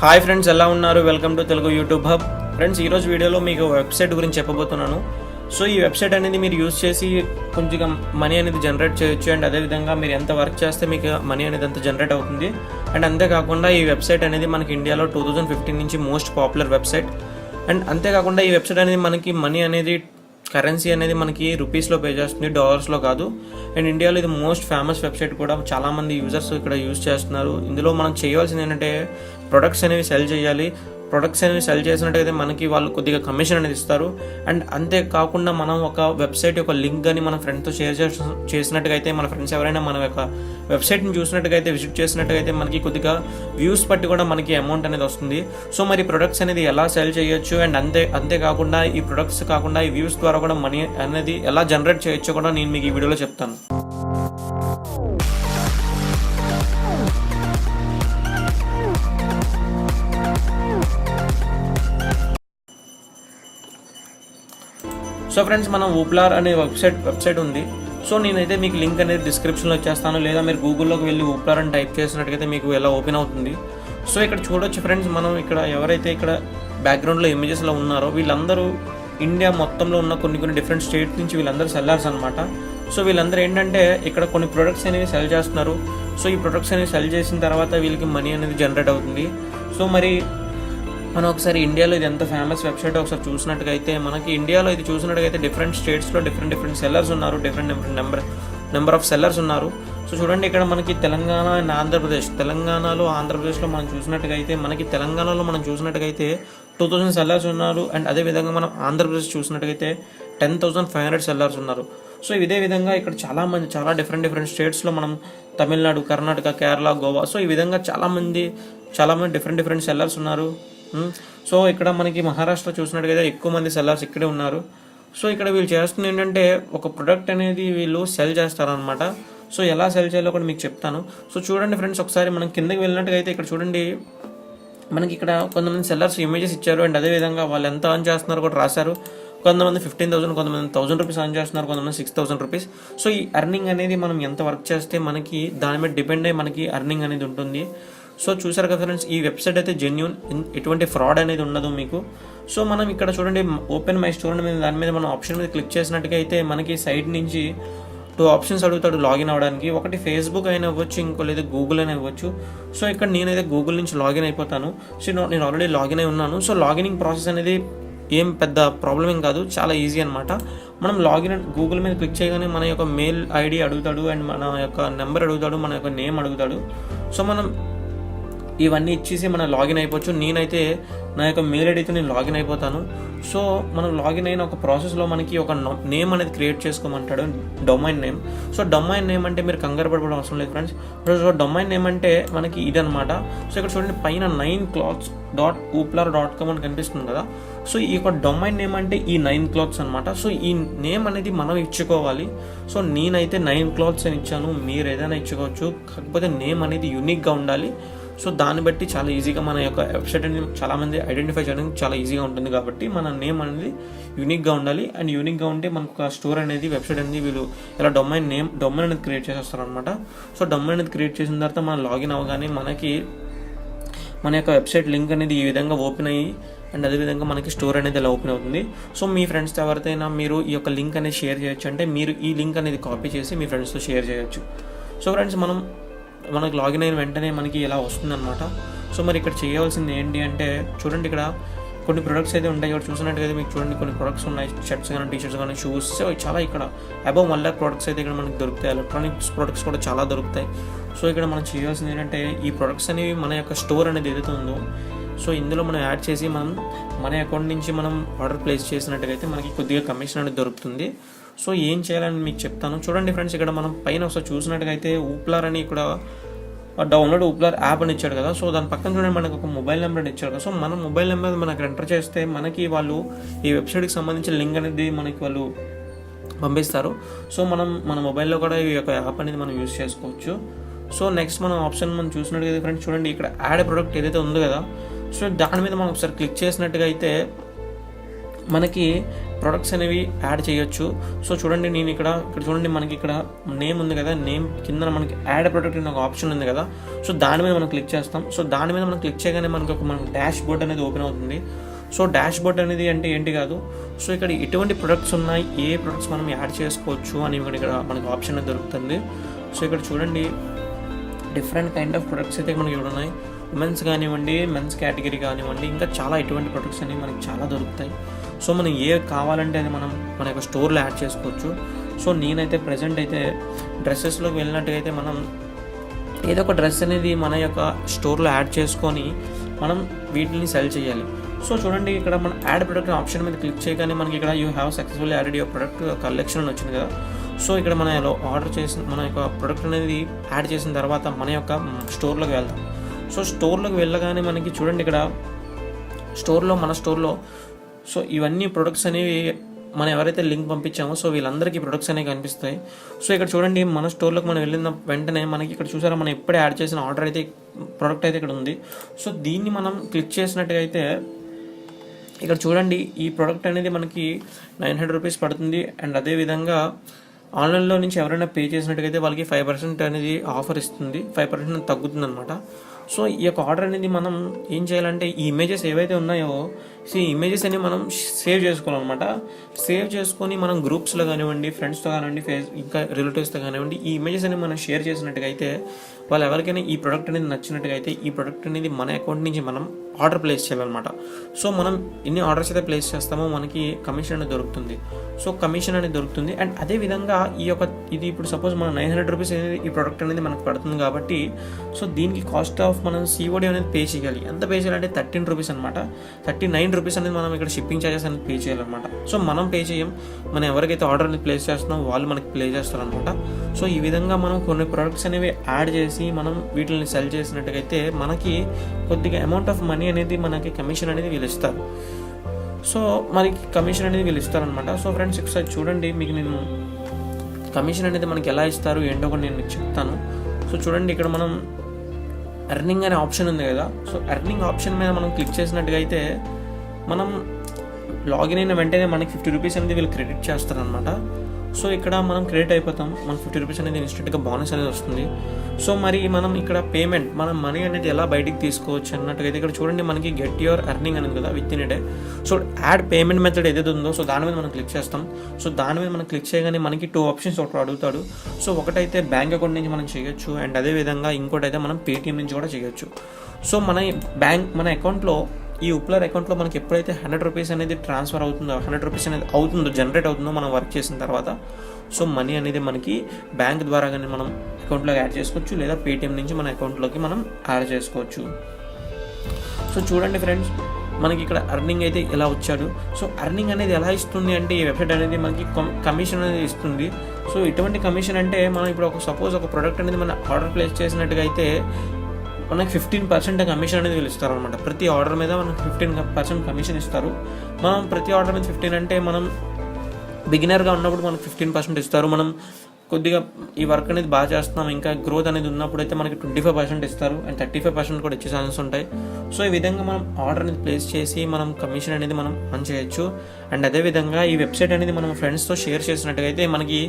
Hi friends, ఎలా ఉన్నారు? Welcome to Telugu YouTube hub. Friends, ఈరోజు వీడియోలో మీకు వెబ్సైట్ గురించి చెప్పబోతున్నాను. సో ఈ వెబ్సైట్ అనేది మీరు యూజ్ చేసి కొంచెం మనీ అనేది జనరేట్ చేయొచ్చు. అండ్ అదేవిధంగా మీరు ఎంత వర్క్ చేస్తే మీకు మనీ అనేది అంత జనరేట్ అవుతుంది. అండ్ అంతేకాకుండా ఈ వెబ్సైట్ అనేది మనకి ఇండియాలో 2015 నుంచి మోస్ట్ పాపులర్ వెబ్సైట్. అండ్ అంతేకాకుండా ఈ వెబ్సైట్ అనేది మనకి మనీ అనేది కరెన్సీ అనేది మనకి రూపీస్లో పే చేస్తుంది, డాలర్స్లో కాదు. అండ్ ఇండియాలో ఇది మోస్ట్ ఫేమస్ వెబ్సైట్ కూడా. చాలామంది యూజర్స్ ఇక్కడ యూజ్ చేస్తున్నారు. ఇందులో మనం చేయవలసింది ఏంటంటే ప్రొడక్ట్స్ అనేవి సెల్ చేయాలి. ప్రొడక్ట్స్ అనేవి సెల్ చేసినట్టయితే మనకి వాళ్ళు కొద్దిగా కమిషన్ అనేది ఇస్తారు. అండ్ అంతేకాకుండా మనం ఒక వెబ్సైట్ యొక్క లింక్ కానీ మన ఫ్రెండ్తో షేర్ చేసినట్టుగైతే, మన ఫ్రెండ్స్ ఎవరైనా మన యొక్క వెబ్సైట్ని చూసినట్టుగైతే, విజిట్ చేసినట్టుగైతే మనకి కొద్దిగా వ్యూస్ బట్టి కూడా మనకి అమౌంట్ అనేది వస్తుంది. సో మరి ప్రొడక్ట్స్ అనేది ఎలా సెల్ చేయొచ్చు, అండ్ అంతేకాకుండా ఈ ప్రొడక్ట్స్ కాకుండా ఈ వ్యూస్ ద్వారా కూడా మనీ అనేది ఎలా జనరేట్ చేయొచ్చో కూడా నేను మీకు ఈ వీడియోలో చెప్తాను. సో ఫ్రెండ్స్, మనం Wooplr అనే వెబ్సైట్ ఉంది. సో నేనైతే మీకు లింక్ అనేది డిస్క్రిప్షన్లో ఇచ్చేస్తాను, లేదా మీరు గూగుల్లోకి వెళ్ళి Wooplr అని టైప్ చేసినట్టుగైతే మీకు ఎలా ఓపెన్ అవుతుంది. సో ఇక్కడ చూడొచ్చు ఫ్రెండ్స్, మనం ఇక్కడ ఎవరైతే ఇక్కడ బ్యాక్గ్రౌండ్లో ఇమేజెస్లో ఉన్నారో వీళ్ళందరూ ఇండియా మొత్తంలో ఉన్న కొన్ని డిఫరెంట్ స్టేట్స్ నుంచి వీళ్ళందరూ సెల్లర్స్ అనమాట. సో వీళ్ళందరూ ఏంటంటే ఇక్కడ కొన్ని ప్రొడక్ట్స్ అనేవి సెల్ చేస్తున్నారు. సో ఈ ప్రొడక్ట్స్ అనేవి సెల్ చేసిన తర్వాత వీళ్ళకి మనీ అనేది జనరేట్ అవుతుంది. సో మరి మనం ఒకసారి ఇండియాలో ఇది ఎంత ఫేమస్ వెబ్సైట్ ఒకసారి చూసినట్టుగైతే, మనకి ఇండియాలో ఇది చూసినట్టుగైతే డిఫరెంట్ స్టేట్స్లో డిఫరెంట్ సెల్లర్స్ ఉన్నారు, డిఫరెంట్ నెంబర్ ఆఫ్ సెల్లర్స్ ఉన్నారు. సో చూడండి, ఇక్కడ మనకి తెలంగాణ అండ్ తెలంగాణలో ఆంధ్రప్రదేశ్లో మనం చూసినట్టుగైతే, మనకి తెలంగాణలో మనం చూసినట్టుగైతే 2000 సెల్లర్స్ ఉన్నారు. అండ్ అదేవిధంగా మనం ఆంధ్రప్రదేశ్ చూసినట్టుగైతే 10,500 సెల్లర్స్ ఉన్నారు. సో ఇదే విధంగా ఇక్కడ చాలా డిఫరెంట్ స్టేట్స్లో మనం తమిళనాడు, కర్ణాటక, కేరళ, గోవా, సో ఈ విధంగా చాలామంది డిఫరెంట్ సెల్లర్స్ ఉన్నారు. సో ఇక్కడ మనకి మహారాష్ట్ర చూసినట్టుగా ఎక్కువ మంది సెల్లర్స్ ఇక్కడే ఉన్నారు. సో ఇక్కడ వీళ్ళు చేస్తుంది ఏంటంటే ఒక ప్రొడక్ట్ అనేది వీళ్ళు సెల్ చేస్తారనమాట. సో ఎలా సెల్ చేయాలో కూడా మీకు చెప్తాను. సో చూడండి ఫ్రెండ్స్, ఒకసారి మనం కిందకి వెళ్ళినట్టుగా అయితే ఇక్కడ చూడండి, మనకి ఇక్కడ కొంతమంది సెల్లర్స్ ఇమేజెస్ ఇచ్చారు. అండ్ అదేవిధంగా వాళ్ళు ఎంత అర్న్ చేస్తున్నారో కూడా రాశారు. కొంతమంది 15,000, కొంతమంది 1,000 రూపీస్ అర్న్ చేస్తున్నారు, కొంతమంది 6,000 రూపీస్. సో ఈ అర్నింగ్ అనేది మనం ఎంత వర్క్ చేస్తే మనకి దాని మీద డిపెండ్ అయ్యి మనకి అర్నింగ్ అనేది ఉంటుంది. సో చూసారు కదా ఫ్రెండ్స్, ఈ వెబ్సైట్ అయితే జెన్యూన్, ఎటువంటి ఫ్రాడ్ అనేది ఉండదు మీకు. సో మనం ఇక్కడ చూడండి, ఓపెన్ మై స్టోర్ మీద దాని మీద మనం ఆప్షన్ మీద క్లిక్ చేసినట్టుగా అయితే మనకి సైట్ నుంచి 2 ఆప్షన్స్ అడుగుతాడు లాగిన్ అవ్వడానికి. ఒకటి ఫేస్బుక్ అయినా ఇవ్వచ్చు, ఇంకో లేదా గూగుల్ అయినా ఇవ్వచ్చు. సో ఇక్కడ నేనైతే గూగుల్ నుంచి లాగిన్ అయిపోతాను. సో నేను ఆల్రెడీ లాగిన్ అయి ఉన్నాను. సో లాగినింగ్ ప్రాసెస్ అనేది ఏం పెద్ద ప్రాబ్లం ఏం కాదు, చాలా ఈజీ అనమాట. మనం గూగుల్ మీద క్లిక్ చేయగానే మన యొక్క మెయిల్ ఐడి అడుగుతాడు, అండ్ మన యొక్క నెంబర్ అడుగుతాడు, మన యొక్క నేమ్ అడుగుతాడు. సో మనం ఇవన్నీ ఇచ్చేసి మనం లాగిన్ అయిపోవచ్చు. నేనైతే నా యొక్క మెయిల్ ఐడితో నేను లాగిన్ అయిపోతాను. సో మనం లాగిన్ అయిన ఒక ప్రాసెస్లో మనకి ఒక నేమ్ అనేది క్రియేట్ చేసుకోమంటాడు, domain name. So domain name అంటే మీరు కంగారు పడడం అవసరం లేదు ఫ్రెండ్స్. సో డొమైన్ నేమ్ అంటే మనకి ఇదనమాట. సో ఇక్కడ చూడండి, పైన 9cloths.wooplr.com అని కనిపిస్తుంది కదా. సో ఈ యొక్క డొమైన్ నేమ్ అంటే ఈ 9 cloths అనమాట. సో ఈ నేమ్ అనేది మనం ఇచ్చుకోవాలి. సో నేనైతే 9 cloths అని ఇచ్చాను, మీరు ఏదైనా ఇచ్చుకోవచ్చు. కాకపోతే నేమ్ అనేది యూనిక్గా ఉండాలి. సో దాన్ని బట్టి చాలా ఈజీగా మన యొక్క వెబ్సైట్ అనేది చాలామంది ఐడెంటిఫై చేయడానికి చాలా ఈజీగా ఉంటుంది. కాబట్టి మన నేమ్ అనేది యూనిక్గా ఉండాలి. అండ్ యూనిక్గా ఉంటే మనకు ఒక స్టోర్ అనేది, వెబ్సైట్ అనేది వీళ్ళు ఇలా డొమైన్ అనేది క్రియేట్ చేసేస్తారు అనమాట. సో డొమైన్ అనేది క్రియేట్ చేసిన తర్వాత మనం లాగిన్ అవ్వగానే మనకి మన యొక్క వెబ్సైట్ లింక్ అనేది ఈ విధంగా ఓపెన్ అయ్యి, అండ్ అదేవిధంగా మనకి స్టోర్ అనేది ఇలా ఓపెన్ అవుతుంది. సో మీ ఫ్రెండ్స్తో ఎవరికైనా మీరు ఈ యొక్క లింక్ అనేది షేర్ చేయొచ్చు. అంటే మీరు ఈ లింక్ అనేది కాపీ చేసి మీ ఫ్రెండ్స్తో షేర్ చేయొచ్చు. సో ఫ్రెండ్స్, మనకు లాగిన్ అయిన వెంటనే మనకి ఇలా వస్తుందన్నమాట. సో మరి ఇక్కడ చేయవలసింది ఏంటి అంటే, చూడండి ఇక్కడ కొన్ని ప్రొడక్ట్స్ అయితే ఉంటాయి. ఇక్కడ చూసినట్టుగా మీకు చూడండి, కొన్ని ప్రొడక్ట్స్ ఉన్నాయి, షర్ట్స్ కానీ, టీషర్ట్స్ కానీ, షూస్. సో చాలా ఇక్కడ అబౌవ్ 1 lakh ప్రొడక్ట్స్ అయితే ఇక్కడ మనకి దొరుకుతాయి. ఎలక్ట్రానిక్స్ ప్రొడక్ట్స్ కూడా చాలా దొరుకుతాయి. సో ఇక్కడ మనం చేయాల్సింది ఏంటంటే, ఈ ప్రొడక్ట్స్ అనేవి మన యొక్క స్టోర్ అనేది ఏదైతే ఉందో, సో ఇందులో మనం యాడ్ చేసి మనం మన అకౌంట్ నుంచి మనం ఆర్డర్ ప్లేస్ చేసినట్టుగైతే మనకి కొద్దిగా కమిషన్ అనేది దొరుకుతుంది. సో ఏం చేయాలని మీకు చెప్తాను. చూడండి ఫ్రెండ్స్, ఇక్కడ మనం పైన ఒకసారి చూసినట్టుగైతే Wooplr అని ఇక్కడ డౌన్లోడ్ Wooplr యాప్ అని ఇచ్చాడు కదా. సో దాని పక్కన చూడండి, మనకు ఒక మొబైల్ నెంబర్ అని ఇచ్చాడు కదా. సో మన మొబైల్ నెంబర్ మనం అక్కడ ఎంటర్ చేస్తే మనకి వాళ్ళు ఈ వెబ్సైట్కి సంబంధించిన లింక్ అనేది మనకి వాళ్ళు పంపిస్తారు. సో మనం మన మొబైల్లో కూడా ఈ యొక్క యాప్ అనేది మనం యూజ్ చేసుకోవచ్చు. సో నెక్స్ట్ మనం ఆప్షన్ మనం చూసినట్టుగా ఫ్రెండ్స్, చూడండి ఇక్కడ యాడ్ ప్రొడక్ట్ ఏదైతే ఉందో కదా. సో దాని మీద మనం ఒకసారి క్లిక్ చేసినట్టుగా అయితే మనకి ప్రొడక్ట్స్ అనేవి యాడ్ చేయొచ్చు. సో చూడండి నేను ఇక్కడ చూడండి మనకి ఇక్కడ నేమ్ ఉంది కదా, నేమ్ కింద మనకి యాడ్ ప్రొడక్ట్ అనే ఒక ఆప్షన్ ఉంది కదా. సో దాని మీద మనం క్లిక్ చేస్తాం. సో దాని మీద మనం క్లిక్ చేయగానే మనకు డాష్ బోర్డ్ అనేది ఓపెన్ అవుతుంది. సో డాష్ బోర్డ్ అనేది అంటే ఏంటి కాదు, సో ఇక్కడ ఎటువంటి ప్రొడక్ట్స్ ఉన్నాయి, ఏ ప్రొడక్ట్స్ మనం యాడ్ చేసుకోవచ్చు అని ఇక్కడ మనకు ఆప్షన్ అనేది దొరుకుతుంది. సో ఇక్కడ చూడండి డిఫరెంట్ కైండ్ ఆఫ్ ప్రొడక్ట్స్ అయితే మనకి ఇక్కడ ఉన్నాయి. ఉమెన్స్ కానివ్వండి, మెన్స్ కేటగిరీ కానివ్వండి, ఇంకా చాలా ఎటువంటి ప్రొడక్ట్స్ అనేవి మనకి చాలా దొరుకుతాయి. సో మనం ఏ కావాలంటే అది మనం మన యొక్క స్టోర్లో యాడ్ చేసుకోవచ్చు. సో నేనైతే ప్రజెంట్ అయితే డ్రెస్సెస్లోకి వెళ్ళినట్టుగా అయితే మనం ఏదో ఒక డ్రెస్ అనేది మన యొక్క స్టోర్లో యాడ్ చేసుకొని మనం వీటిని సెల్ చేయాలి. సో చూడండి ఇక్కడ మన యాడ్ ప్రొడక్ట్ ఆప్షన్ మీద క్లిక్ చేయగానే మనకి ఇక్కడ you have successfully added your product collection అని వచ్చింది కదా. సో ఇక్కడ మన ఆర్డర్ చేసిన మన యొక్క ప్రొడక్ట్ అనేది యాడ్ చేసిన తర్వాత మన యొక్క స్టోర్లోకి వెళ్దాం. సో స్టోర్లోకి వెళ్ళగానే మనకి చూడండి ఇక్కడ మన స్టోర్లో సో ఇవన్నీ ప్రొడక్ట్స్ అనేవి మనం ఎవరైతే లింక్ పంపించామో సో వీళ్ళందరికీ ప్రొడక్ట్స్ అనేవి కనిపిస్తాయి. సో ఇక్కడ చూడండి మన స్టోర్లోకి మనం వెళ్ళిన వెంటనే మనకి ఇక్కడ చూసారా మనం ఎప్పుడే యాడ్ చేసిన ఆర్డర్ అయితే ప్రొడక్ట్ అయితే ఇక్కడ ఉంది. సో దీన్ని మనం క్లిక్ చేసినట్టుగా అయితే ఇక్కడ చూడండి ఈ ప్రోడక్ట్ అనేది మనకి 900 రూపీస్ పడుతుంది. అండ్ అదేవిధంగా ఆన్లైన్లో నుంచి ఎవరైనా పే చేసినట్టుగైతే వాళ్ళకి 5% అనేది ఆఫర్ ఇస్తుంది, 5% తగ్గుతుంది అనమాట. సో ఈ యొక్క ఆర్డర్ అనేది మనం ఏం చేయాలంటే ఈ ఇమేజెస్ ఏవైతే ఉన్నాయో సో ఈ ఇమేజెస్ అనేవి మనం సేవ్ చేసుకోవాలన్నమాట. సేవ్ చేసుకొని మనం గ్రూప్స్లో కానివ్వండి, ఫ్రెండ్స్తో కానివ్వండి, ఇంకా రిలేటివ్స్తో కానివ్వండి ఈ ఇమేజెస్ అనేవి మనం షేర్ చేసినట్టుగా అయితే వాళ్ళు ఎవరికైనా ఈ ప్రోడక్ట్ అనేది నచ్చినట్టుగా అయితే ఈ ప్రోడక్ట్ అనేది మన అకౌంట్ నుంచి మనం ఆర్డర్ ప్లేస్ చేయాలన్నమాట. సో మనం ఎన్ని ఆర్డర్స్ అయితే ప్లేస్ చేస్తామో మనకి కమిషన్ అనేది దొరుకుతుంది. సో కమిషన్ అనేది దొరుకుతుంది. అండ్ అదేవిధంగా ఇది ఇప్పుడు సపోజ్ మన 900 రూపీస్ అనేది ఈ ప్రోడక్ట్ అనేది మనకు పడుతుంది కాబట్టి సో దీనికి కాస్ట్ ఆఫ్ మనం COD అనేది పే చేయాలి. ఎంత పే చేయాలంటే 13 రూపీస్ అనమాట. 39 రూపీస్ అనేది మనం ఇక్కడ షిప్పింగ్ ఛార్జెస్ అనేది పే చేయాలన్నమాట. సో మనం పే చేయం, మనం ఎవరికైతే ఆర్డర్ అనేది ప్లేస్ చేస్తున్నామో వాళ్ళు మనకి ప్లే చేస్తారనమాట. సో ఈ విధంగా మనం కొన్ని ప్రొడక్ట్స్ అనేవి యాడ్ చేసి మనం వీటిని సెల్ చేసినట్టుగైతే మనకి కొద్దిగా అమౌంట్ ఆఫ్ మనీ అనేది మనకి కమిషన్ అనేది వీళ్ళు ఇస్తారు. సో మనకి కమిషన్ అనేది వీళ్ళు ఇస్తారనమాట. సో ఫ్రెండ్స్ ఒకసారి చూడండి, మీకు నేను కమిషన్ అనేది మనకి ఎలా ఇస్తారు ఏంటో కూడా నేను మీకు చెప్తాను. సో చూడండి ఇక్కడ మనం ఎర్నింగ్ అనే ఆప్షన్ ఉంది కదా. సో ఎర్నింగ్ ఆప్షన్ మీద మనం క్లిక్ చేసినట్టుగా అయితే మనం లాగిన్ అయిన వెంటనే మనకి 50 రూపీస్ అనేది వీళ్ళు క్రెడిట్ చేస్తారనమాట. సో ఇక్కడ మనం క్రెడిట్ అయిపోతాం, మనకు 50 రూపీస్ అనేది ఇన్స్టెంట్గా బోనస్ అనేది వస్తుంది. సో మరి మనం ఇక్కడ పేమెంట్ మనం మనీ అనేది ఎలా బయటికి తీసుకోవచ్చు అన్నట్టుగా అయితే ఇక్కడ చూడండి మనకి గెట్ యువర్ ఎర్నింగ్ అనేది కదా with in a day. So add payment method ఏదైతే ఉందో సో దాని మీద మనం క్లిక్ చేస్తాం. సో దాని మీద మనం క్లిక్ చేయగానే మనకి 2 ఆప్షన్స్ ఒకటి అడుగుతాడు. సో ఒకటైతే బ్యాంక్ అకౌంట్ నుంచి మనం చేయొచ్చు, అండ్ అదేవిధంగా ఇంకోటి అయితే మనం పేటిఎం నుంచి కూడా చేయొచ్చు. సో మన అకౌంట్లో ఈ Wooplr అకౌంట్లో మనకి ఎప్పుడైతే 100 రూపీస్ అనేది ట్రాన్స్ఫర్ అవుతుందో 100 రూపీస్ అనేది జనరేట్ అవుతుందో మనం వర్క్ చేసిన తర్వాత సో మనీ అనేది మనకి బ్యాంక్ ద్వారా కానీ మనం అకౌంట్లోకి యాడ్ చేసుకోవచ్చు, లేదా పేటిఎం నుంచి మన అకౌంట్లోకి మనం యాడ్ చేసుకోవచ్చు. సో చూడండి ఫ్రెండ్స్ మనకి ఇక్కడ ఎర్నింగ్ అయితే ఎలా వచ్చాడు. సో ఎర్నింగ్ అనేది ఎలా ఇస్తుంది అంటే ఈ వెబ్సైట్ అనేది మనకి కమిషన్ అనేది ఇస్తుంది. సో ఇటువంటి కమిషన్ అంటే మనం ఇప్పుడు సపోజ్ ఒక ప్రోడక్ట్ అనేది మనం ఆర్డర్ ప్లేస్ చేసినట్టుగా అయితే మనకి 15% కమిషన్ అనేది వీళ్ళు ఇస్తారనమాట. ప్రతి ఆర్డర్ మీద మనకు 15% కమిషన్ ఇస్తారు. మనం ప్రతి ఆర్డర్ మీద 15 అంటే మనం బిగినర్గా ఉన్నప్పుడు మనకు 15% ఇస్తారు. మనం కొద్దిగా ఈ వర్క్ అనేది బాగా చేస్తున్నాం, ఇంకా గ్రోత్ అనేది ఉన్నప్పుడు అయితే మనకి 25% ఇస్తారు, అండ్ 35% కూడా ఇచ్చే ఛాన్సెస్ ఉంటాయి. సో ఈ విధంగా మనం ఆర్డర్ అనేది ప్లేస్ చేసి మనం కమిషన్ అనేది మనం ఆన్ చేయొచ్చు. అండ్ అదేవిధంగా ఈ వెబ్సైట్ అనేది మనం ఫ్రెండ్స్తో షేర్ చేసినట్టుగా అయితే మనకి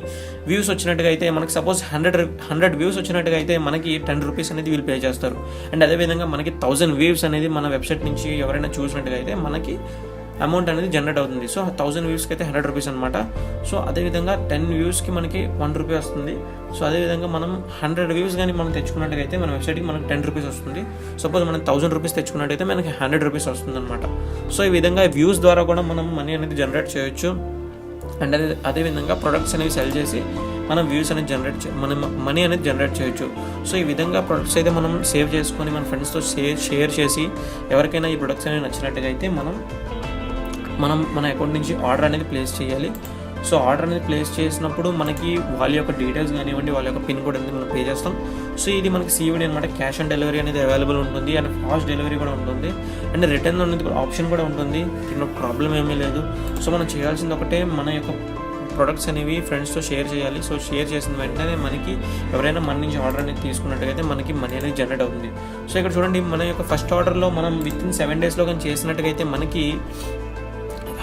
వ్యూస్ వచ్చినట్టుగా అయితే మనకి సపోజ్ 100 వ్యూస్ వచ్చినట్టుగా అయితే మనకి 10 రూపీస్ అనేది వీళ్ళు పే చేస్తారు. అండ్ అదేవిధంగా మనకి 1000 వ్యూస్ అనేది మన వెబ్సైట్ నుంచి ఎవరైనా చూసినట్టుగా అయితే మనకి అమౌంట్ అనేది జనరేట్ అవుతుంది. సో 1000 వ్యూస్కి అయితే 100 రూపీస్ అనమాట. సో అదేవిధంగా 10 వ్యూస్కి మనకి 1 రూపీ వస్తుంది. సో అదేవిధంగా మనం 100 వ్యూస్ కానీ మనం తెచ్చుకున్నట్టుగైతే మన వెబ్సైట్కి మనకి 10 రూపీస్ వస్తుంది. సపోజ్ మనం 1000 రూపీస్ తెచ్చుకున్నట్టయితే మనకి 100 రూపీస్ వస్తుంది అనమాట. సో ఈ విధంగా వ్యూస్ ద్వారా కూడా మనం మనీ అనేది జనరేట్ చేయొచ్చు. అండ్ అదేవిధంగా ప్రొడక్ట్స్ అనేవి సెల్ చేసి మనం వ్యూస్ అనేది మనం మనీ అనేది జనరేట్ చేయొచ్చు. సో ఈ విధంగా ప్రొడక్ట్స్ అయితే మనం సేవ్ చేసుకొని మన ఫ్రెండ్స్తో షేర్ చేసి ఎవరికైనా ఈ ప్రొడక్ట్స్ అనేవి నచ్చినట్టుగా అయితే మనం మన అకౌంట్ నుంచి ఆర్డర్ అనేది ప్లేస్ చేయాలి. సో ఆర్డర్ అనేది ప్లేస్ చేసినప్పుడు మనకి వాళ్ళ యొక్క డీటెయిల్స్ కానివ్వండి, వాళ్ళ యొక్క పిన్ కోడ్ అనేది మనం పే చేస్తాం. సో ఇది మనకి COD అనమాట, క్యాష్ ఆన్ డెలివరీ అనేది అవైలబుల్ ఉంటుంది, అండ్ ఫాస్ట్ డెలివరీ కూడా ఉంటుంది, అండ్ రిటర్న్ అనేది ఆప్షన్ కూడా ఉంటుంది. దీంట్లో ప్రాబ్లం ఏమీ లేదు. సో మనం చేయాల్సింది ఒకటే, మన యొక్క ప్రొడక్ట్స్ అనేవి ఫ్రెండ్స్తో షేర్ చేయాలి. సో షేర్ చేసిన వెంటనే మనకి ఎవరైనా మన నుంచి ఆర్డర్ అనేది తీసుకున్నట్టుగైతే మనకి మనీ అనేది జనరేట్ అవుతుంది. సో ఇక్కడ చూడండి మన యొక్క ఫస్ట్ ఆర్డర్లో మనం విత్ ఇన్ 7 డేస్లో కానీ చేసినట్టుగైతే మనకి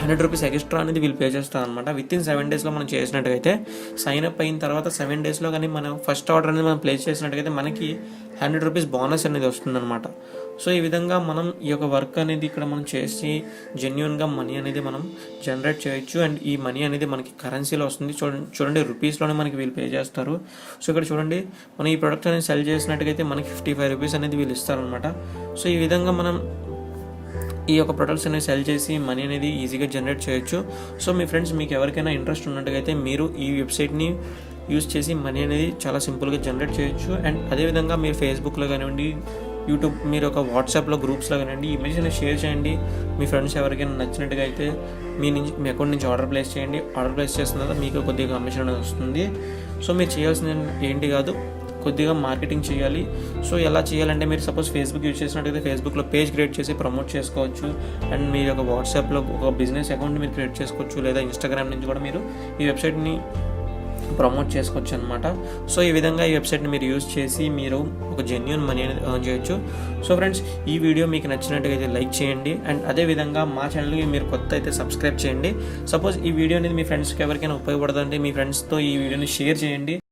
రూపీస్ ఎక్స్ట్రా అనేది వీళ్ళు పే చేస్తారు అనమాట. విత్ ఇన్ 7 డేస్లో మనం చేసినట్టుగైతే సైన్ అప్ అయిన తర్వాత 7 డేస్లో కానీ మనం ఫస్ట్ ఆర్డర్ అనేది మనం ప్లేస్ చేసినట్టుగైతే మనకి 100 రూపీస్ బోనస్ అనేది వస్తుందన్నమాట. సో ఈ విధంగా మనం ఈ యొక్క వర్క్ అనేది ఇక్కడ మనం చేసి జెన్యున్గా మనీ అనేది మనం జనరేట్ చేయొచ్చు. అండ్ ఈ మనీ అనేది మనకి కరెన్సీలో వస్తుంది. చూడండి రూపీస్లోనే మనకి వీళ్ళు పే చేస్తారు. సో ఇక్కడ చూడండి మనం ఈ ప్రోడక్ట్ అనేది సెల్ చేసినట్టుగైతే మనకి 55 రూపీస్ అనేది వీళ్ళు ఇస్తారనమాట. సో ఈ విధంగా మనం ఈ యొక్క ప్రొడక్ట్స్ అనేవి సెల్ చేసి మనీ అనేది ఈజీగా జనరేట్ చేయొచ్చు. సో మీ ఫ్రెండ్స్ మీకు ఎవరికైనా ఇంట్రెస్ట్ ఉన్నట్టుగైతే మీరు ఈ వెబ్సైట్ని యూజ్ చేసి మనీ అనేది చాలా సింపుల్గా జనరేట్ చేయొచ్చు. అండ్ అదేవిధంగా మీరు ఫేస్బుక్లో కానివ్వండి, యూట్యూబ్, మీరు ఒక వాట్సాప్లో గ్రూప్స్లో కానివ్వండి, ఈ ఇమేజ్ అనేది షేర్ చేయండి. మీ ఫ్రెండ్స్ ఎవరికైనా నచ్చినట్టుగా అయితే మీ అకౌంట్ నుంచి ఆర్డర్ ప్లేస్ చేయండి. ఆర్డర్ ప్లేస్ చేసిన తర్వాత మీకు కొద్దిగా కమిషన్ అనేది వస్తుంది. సో మీరు చేయాల్సింది ఏంటి కాదు, కొద్దిగా మార్కెటింగ్ చేయాలి. సో ఎలా చేయాలంటే మీరు సపోజ్ ఫేస్బుక్ యూజ్ చేసినట్టయితే ఫేస్బుక్లో పేజ్ క్రియేట్ చేసి ప్రమోట్ చేసుకోవచ్చు. అండ్ మీరు ఒక వాట్సాప్లో ఒక బిజినెస్ అకౌంట్ మీరు క్రియేట్ చేసుకోవచ్చు. లేదా ఇన్స్టాగ్రామ్ నుంచి కూడా మీరు ఈ వెబ్సైట్ని ప్రమోట్ చేసుకోవచ్చు అనమాట. సో ఈ విధంగా ఈ వెబ్సైట్ని మీరు యూజ్ చేసి మీరు ఒక జెన్యూన్ మనీ అనేది ఎర్న్ చేయొచ్చు. సో ఫ్రెండ్స్ ఈ వీడియో మీకు నచ్చినట్టుగా అయితే లైక్ చేయండి. అండ్ అదేవిధంగా మా ఛానల్కి మీరు కొత్త అయితే సబ్స్క్రైబ్ చేయండి. సపోజ్ ఈ వీడియో అనేది మీ ఫ్రెండ్స్కి ఎవరికైనా ఉపయోగపడుతుందంటే మీ ఫ్రెండ్స్తో ఈ వీడియోని షేర్ చేయండి.